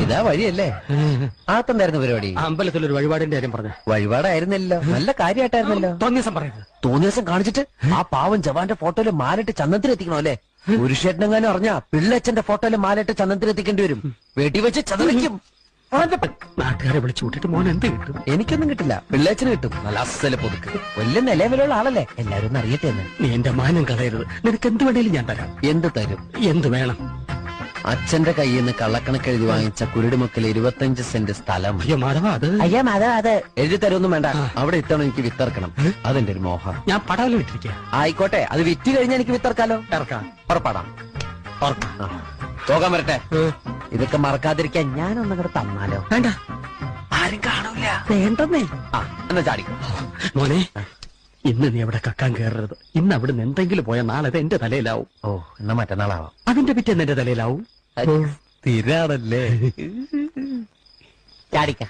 ഇതാ വഴിയല്ലേ? ആത്തെന്തായിരുന്നു പരിപാടി? അമ്പലത്തിലൊരു വഴിപാടിന്റെ കാര്യം പറഞ്ഞു. വഴിപാടായിരുന്നല്ലോ, നല്ല കാര്യമായിട്ടായിരുന്നല്ലോ. തോന്നിയസം പറയരുത്. തോന്നിയസം കാണിച്ചിട്ട് ആ പാവം ജവാന്റെ ഫോട്ടോയില് മാലിട്ട് ചന്ദനത്തിലെത്തിക്കണോ അല്ലേ? പുരുഷേട്ടനെങ്ങാനും അറിഞ്ഞാ പിള്ളച്ചന്റെ ഫോട്ടോയില് മാലിട്ട് ചന്ദനത്തിലെത്തിക്കേണ്ടി വരും. വീട്ടിൽ വെച്ച് ചതറിക്കും. നാട്ടുകാരെ വിളിച്ചു വിട്ടിട്ട് മോൻ എന്ത് കിട്ടും? എനിക്കൊന്നും കിട്ടില്ല, പിള്ളേച്ചന് കിട്ടും. നല്ല അസല പൊതുക്ക്, വലിയ നിലവിലുള്ള ആളല്ലേ, എല്ലാരും ഒന്ന് അറിയട്ടെ എന്ന്. നീ എന്റെ മാനം കളയരുത്. നിനക്ക് എന്ത് വേണേലും ഞാൻ തരാം. എന്ത് തരും? എന്ത് വേണം? അച്ഛന്റെ കയ്യിൽ നിന്ന് കള്ളക്കണക്ക് എഴുതി വാങ്ങിച്ച കുരുടിമുക്കിൽ 25 സെന്റ് സ്ഥലം. അയ്യോ മാധവ, അത് അയ്യാ അത് എഴുതി തരുമൊന്നും വേണ്ട. അവിടെ ഇത്തവണ എനിക്ക് വിത്തറക്കണം, അതെന്റെ ഒരു മോഹം. ഞാൻ പടാലും ഇട്ടിരിക്കുക. ആയിക്കോട്ടെ, അത് വിറ്റ് കഴിഞ്ഞാൽ എനിക്ക് വിത്തറക്കാലോ. ഇറക്കാം. ഉറപ്പാടാം. പോകാൻ വരട്ടെ. ഇതൊക്കെ മറക്കാതിരിക്കാൻ ഞാനൊന്നും കൂടെ തന്നാലോ? വേണ്ട, ആരും കാണൂല. വേണ്ടെന്നേ. എന്നാ ചാടിക്കും. മോനെ, ഇന്ന് നീ അവിടെ കക്കാൻ കയറരുത്. ഇന്ന് അവിടുന്ന് എന്തെങ്കിലും പോയാൽ നാളെ എന്റെ തലയിലാവും. ഓ, എന്നാ മറ്റന്നാളാവാം. അതിന്റെ പിറ്റേന്ന് എന്റെ തലയിലാവും. സ്ഥിരാണല്ലേ? ചാടിക്ക.